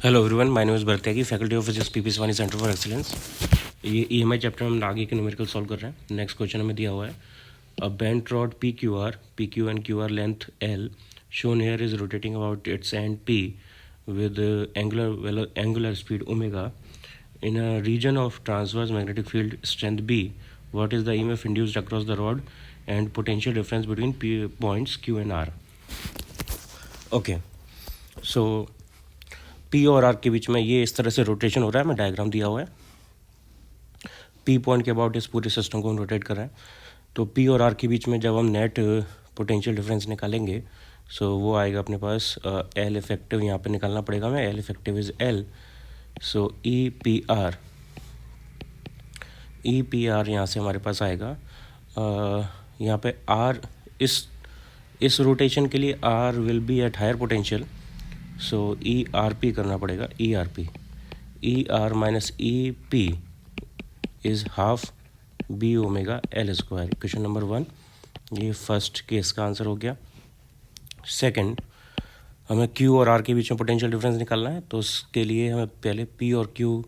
Hello everyone, my name is भरत्यागी, faculty of physics, PP Swani centre for excellence. ये EMI chapter में हम आगे के न्यूमेरिकल सॉल्व कर रहे हैं। नेक्स्ट क्वेश्चन हमें दिया हुआ है, अ bent rod P Q and Q R length L shown here is rotating about it's and P with angular speed omega in a region of transverse magnetic field strength B. What is the EMF induced across the rod and potential difference between points Q and R? Okay, so P और R के बीच में ये इस तरह से rotation हो रहा है। मैं डायग्राम दिया हुआ है। P पॉइंट के अबाउट इस पूरे सिस्टम को हम रोटेट कर रहे हैं। तो P और R के बीच में जब हम नेट पोटेंशियल डिफरेंस निकालेंगे, सो वो आएगा अपने पास L इफेक्टिव, यहाँ पे निकालना पड़ेगा हमें। L effective is L, so E P R यहाँ से हमारे पास आएगा। यहाँ पे R इस रोटेशन के लिए R will be at higher potential, so E R P करना पड़ेगा। E R minus E P is half B omega L square. Question number 1, ये फर्स्ट केस का आंसर हो गया। सेकंड, हमें क्यू और आर के बीच में पोटेंशियल डिफरेंस निकालना है, तो उसके लिए हमें पहले पी और क्यू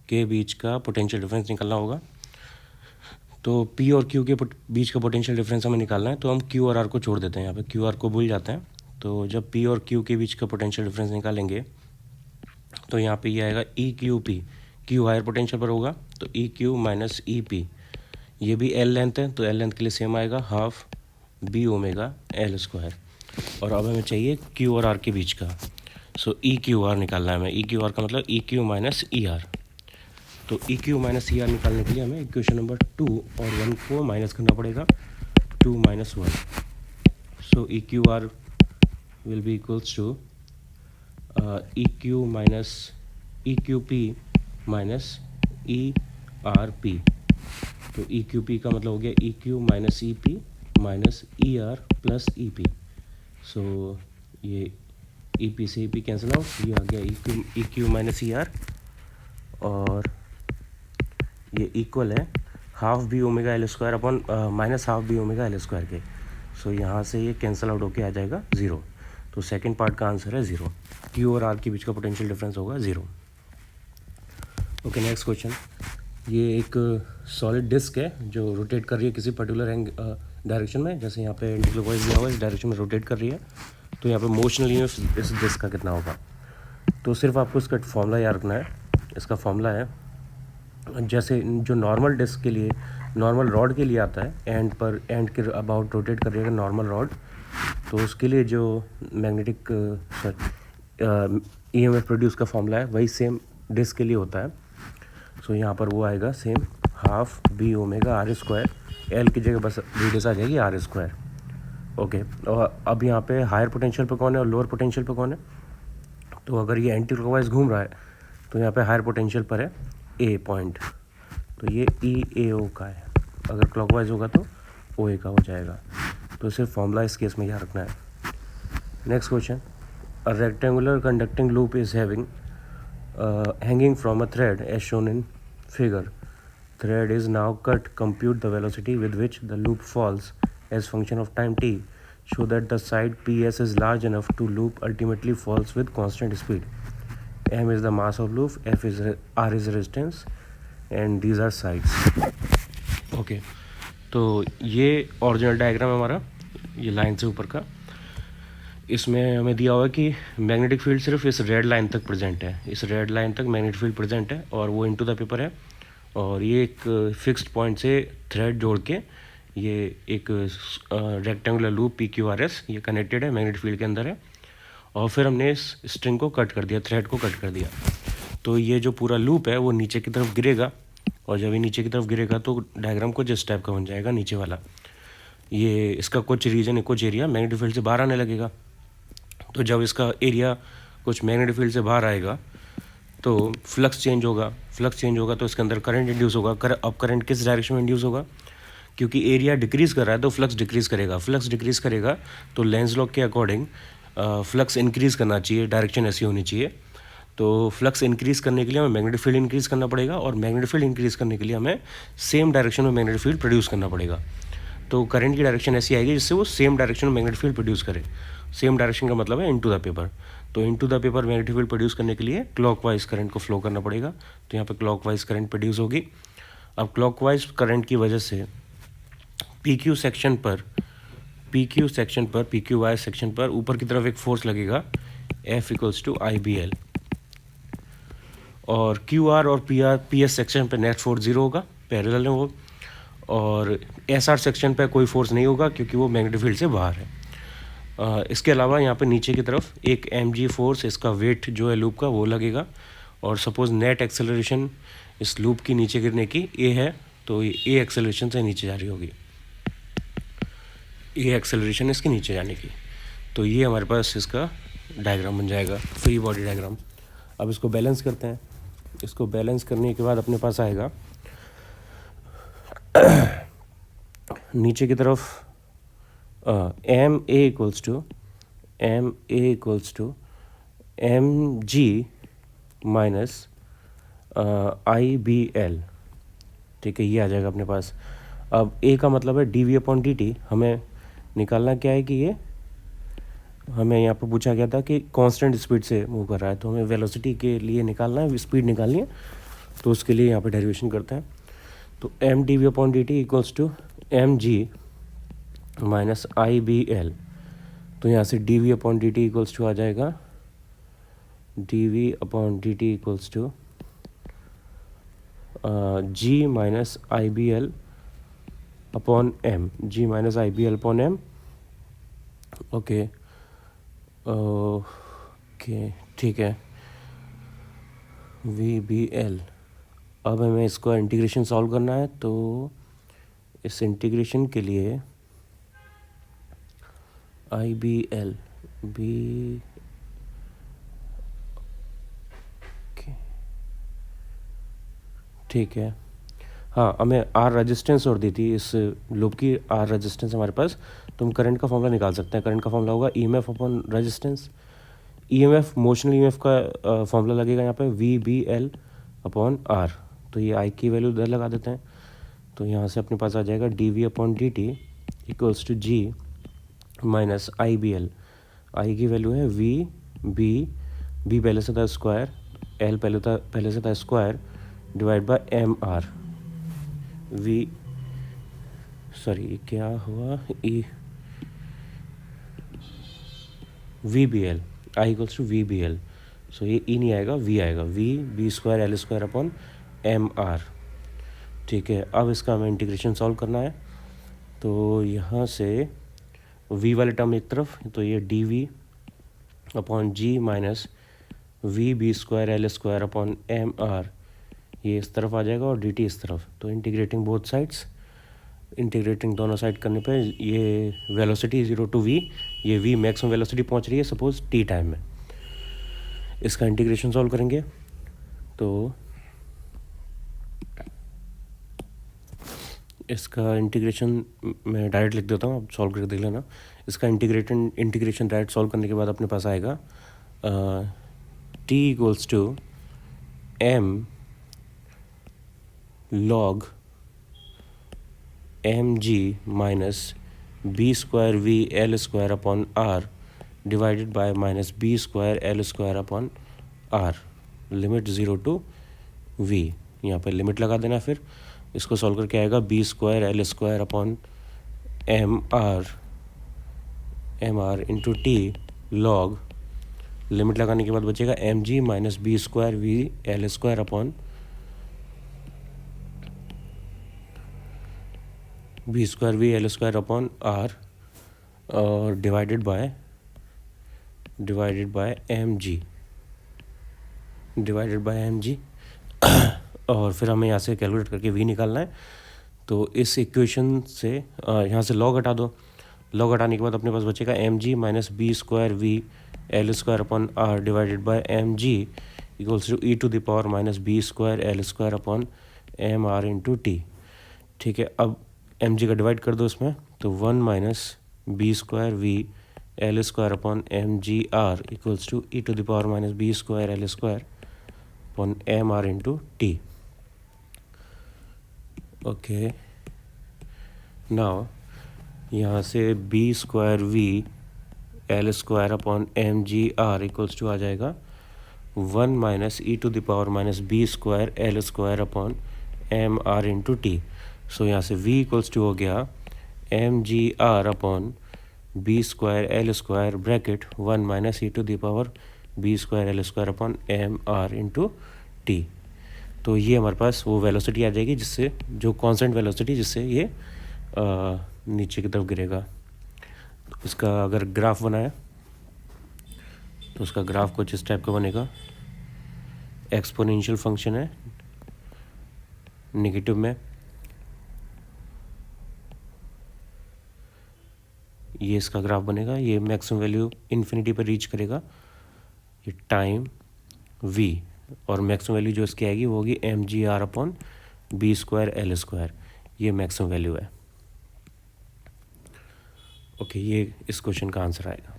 के बीच का पोटेंशियल डिफरेंस निकालना होगा। तो पी और क्यू के बीच का पोटेंशियल डिफरेंस हमें निकालना है, तो हम क्यू और आर को छोड़ देते हैं। यहाँ पे क्यू आर को भूल जाते हैं। तो जब पी और क्यू के बीच का पोटेंशियल डिफरेंस निकालेंगे तो यहाँ पे ये आएगा E Q P. Q higher potential पर होगा, तो E Q minus E P. ये भी एल लेंथ है, तो एल लेंथ के लिए सेम आएगा, half B omega L square. और अब हमें चाहिए क्यू और आर के बीच का, सो ई क्यू आर निकालना है हमें। ई क्यू आर का मतलब E Q minus E R. तो E Q minus E R निकालने के लिए हमें इक्वेशन नंबर 2 और 1 को माइनस करना पड़ेगा, 2 minus 1। So E Q R will be equals to EQ minus EQP minus ERP। तो EQP का मतलब हो गया EQ minus EP minus ER plus EP। सो ये EP से EP कैंसिल आउट, ये आ गया EQ माइनस ER, और ये इक्वल है half B omega L square upon minus half B omega L square के। सो यहाँ से ये कैंसिल आउट होके आ जाएगा 0। तो सेकंड पार्ट का आंसर है 0। क्यू और आर के बीच का पोटेंशियल डिफरेंस होगा 0। Okay, next question. ये एक सॉलिड डिस्क है जो रोटेट कर रही है किसी पर्टिकुलर डायरेक्शन में। जैसे यहाँ पे एंटीक्लॉकवाइज दिया हुआ है, इस डायरेक्शन में रोटेट कर रही है। तो यहाँ पे मोशनल यूनिट इस डिस्क का कितना होगा, तो सिर्फ आपको इसका फॉर्मूला याद रखना है। इसका फॉर्मूला है, जैसे जो नॉर्मल डिस्क के लिए, नॉर्मल रॉड के लिए आता है, एंड के अबाउट रोटेट कर रही है नॉर्मल रॉड, तो उसके लिए जो मैग्नेटिक EMF प्रोड्यूस का फॉर्मूला है वही सेम डिस्क के लिए होता है। सो यहाँ पर वो आएगा same, half B omega R square. L की जगह बस रेडियस आ जाएगी आर स्क्वायर। ओके, और अब यहाँ पे हायर पोटेंशियल पे कौन है और लोअर पोटेंशियल पे कौन है। तो अगर ये एंटी क्लॉकवाइज घूम रहा है तो यहाँ पे हायर पोटेंशियल पर है ए पॉइंट, तो ये EAO का है। अगर क्लॉकवाइज होगा तो OA का हो जाएगा। तो सिर्फ फॉर्मूला इस केस में याद रखना है। Next question, a rectangular conducting loop is hanging from a thread as shown in figure. Thread is now cut, compute the velocity with which the loop falls as function of time t, show that the side PS is large enough to loop ultimately falls with constant speed. M is the mass of loop, R is resistance, and these are sides. Okay, तो ये original diagram है हमारा, ये line से ऊपर का। इसमें हमें दिया हुआ है कि मैग्नेटिक फील्ड सिर्फ इस रेड लाइन तक प्रेजेंट है। इस रेड लाइन तक मैग्नेटिक फील्ड प्रेजेंट है और वो इनटू द पेपर है। और ये एक फिक्स्ड पॉइंट से थ्रेड जोड़ के ये एक रेक्टेंगुलर लूप PQRS ये कनेक्टेड है, मैग्नेटिक फील्ड के अंदर है। और फिर हमने इस स्ट्रिंग को कट कर दिया, थ्रेड को कट कर दिया। तो ये जो पूरा लूप है वो नीचे की तरफ गिरेगा, और जब ये नीचे की तरफ गिरेगा तो डायग्राम कुछ इस टाइप का बन जाएगा नीचे वाला। ये इसका कुछ रीजन, कुछ एरिया मैग्नेटिक फील्ड से बाहर आने लगेगा। तो जब इसका एरिया कुछ मैग्नेटिक फील्ड से बाहर आएगा तो फ्लक्स चेंज होगा तो इसके अंदर करंट इंड्यूस होगा। अब करंट किस डायरेक्शन में इंड्यूस होगा, क्योंकि एरिया डिक्रीज़ कर रहा है तो फ्लक्स डिक्रीज़ करेगा। तो लेंज लॉ के अकॉर्डिंग फ्लक्स इंक्रीज़ करना चाहिए, डायरेक्शन ऐसी होनी चाहिए। तो फ्लक्स इंक्रीज़ करने के लिए हमें मैग्नेटिक फील्ड इंक्रीज़ करना पड़ेगा, और मैग्नेटिक फील्ड इंक्रीज़ करने के लिए हमें सेम डायरेक्शन में मैग्नेटिक फील्ड प्रोड्यूस करना पड़ेगा। तो करंट की डायरेक्शन ऐसी आएगी जिससे वो सेम डायरेक्शन में मैग्नेटिक फील्ड प्रोड्यूस करे। सेम डायरेक्शन का मतलब है इनटू द पेपर। तो into the paper magnetic field produce करने के लिए क्लॉकवाइज करंट को फ्लो करना पड़ेगा, तो यहाँ पे क्लॉकवाइज करंट प्रोड्यूस होगी। अब क्लॉकवाइज करंट की वजह से पी क्यू वाई सेक्शन पर ऊपर की तरफ एक फोर्स लगेगा F equals to I B L, और क्यू आर और पी एस सेक्शन पर नेट फोर्स जीरो होगा, पैरेलल है वो, और एस आर सेक्शन पर कोई फोर्स नहीं होगा क्योंकि वो मैग्नेटिक फील्ड से बाहर है। इसके अलावा यहाँ पे नीचे की तरफ एक एम जी फोर्स, इसका वेट जो है लूप का वो लगेगा, और सपोज नेट एक्सेलरेशन इस लूप की नीचे गिरने की ए है, तो ये ए एक्सेलरेशन से नीचे जा रही होगी, ए एक्सेलरेशन इसके नीचे जाने की। तो ये हमारे पास इसका डायग्राम बन जाएगा, फ्री बॉडी डायग्राम। अब इसको बैलेंस करते हैं। इसको बैलेंस करने के बाद अपने पास आएगा नीचे की तरफ M A equals to M G minus I B L, ठीक है, ये आ जाएगा अपने पास। अब ए का मतलब है D V upon D T, हमें निकालना क्या है कि ये हमें यहाँ पर पूछा गया था कि कांस्टेंट स्पीड से मूव कर रहा है, तो हमें वेलोसिटी के लिए निकालना है, स्पीड निकालनी है, तो उसके लिए यहाँ पे डेरिवेशन करते हैं। तो M D V upon D T equals to M G minus I B L, तो यहाँ से D V upon D T equals to आ जाएगा D V upon D T equals to G minus I B L upon M, G minus I B L upon M. Okay okay, ठीक है, we B L. अब हमें इसको integration solve करना है, तो इस इंटीग्रेशन के लिए आई बी एल बी, ठीक है, हाँ, हमें आर रेजिस्टेंस और दी थी इस लूप की, आर रेजिस्टेंस हमारे पास, तो हम करंट का फॉर्मूला निकाल सकते हैं। करंट का फॉर्मूला होगा E M F upon resistance. E M F motional E M F का फॉर्मूला लगेगा यहाँ पे V B L upon R, तो ये आई की वैल्यू उधर लगा देते हैं, तो यहाँ से अपने पास आ जाएगा D V upon D T equals to G minus I B L. I की वैल्यू है वी बी, बी पहले से था स्क्वायर, एल पहले से था square, divide by M R V, sorry क्या हुआ, E V B L, I equals to V B L, so ये ई नहीं आएगा, वी आएगा, V B square L square upon M R, ठीक है। अब इसका हमें इंटीग्रेशन सॉल्व करना है, तो यहाँ से वी वाले टर्म एक तरफ, तो ये D V upon G minus V B square L square upon M R, ये इस तरफ आ जाएगा, और डी टी इस तरफ, तो इंटीग्रेटिंग बोथ साइड्स, इंटीग्रेटिंग दोनों साइड करने पे ये वेलोसिटी 0 टू वी, ये वी मैक्सिमम वेलोसिटी पहुंच रही है सपोज टी टाइम में। इसका इंटीग्रेशन सॉल्व करेंगे, तो इसका इंटीग्रेशन मैं डायरेक्ट लिख देता हूँ, आप सॉल्व करके देख लेना। इसका इंटीग्रेशन डायरेक्ट सॉल्व करने के बाद अपने पास आएगा T equals to M log M G minus B square V L square upon R divided by minus B square L square upon R, limit 0 to V, यहाँ पर लिमिट लगा देना। फिर इसको सॉल्व करके आएगा B square L square upon M R into T log, limit लगाने के बाद बचेगा M G minus B square V L square upon B square V L square upon R, और डिवाइडेड बाय एम जी, और फिर हमें यहाँ से कैलकुलेट करके वी निकालना है। तो इस इक्वेशन से यहाँ से लॉग हटा दो, लॉग हटाने के बाद अपने पास बचेगा M G minus B square V L square upon R divided by M G equals to E to the power minus B square L square upon M R into T, ठीक है। अब M G का divide कर दो इसमें, तो 1 minus B square V L square upon M G R equals to E to the power minus B square L square upon M R into T. Okay, now यहाँ से B square V L square upon M G R equals to आ जाएगा 1 minus E to the power minus B square L square upon M R into T. So यहाँ से v equals to हो गया M G R upon B square L square bracket 1 minus E to the power B square L square upon M R into T. तो ये हमारे पास वो velocity आ जाएगी जिससे, जो कांस्टेंट वेलोसिटी जिससे ये नीचे की तरफ गिरेगा। तो इसका अगर ग्राफ बनाया तो उसका ग्राफ कुछ इस टाइप का बनेगा। एक्सपोनेंशियल फंक्शन है नेगेटिव में, ये इसका ग्राफ बनेगा। ये मैक्सिमम वैल्यू इन्फिनिटी पर रीच करेगा, ये टाइम v, और मैक्सिमम वैल्यू जो इसकी आएगी वो होगी M G R upon B square L square. ये मैक्सिमम वैल्यू है। ओके, ये इस क्वेश्चन का आंसर आएगा।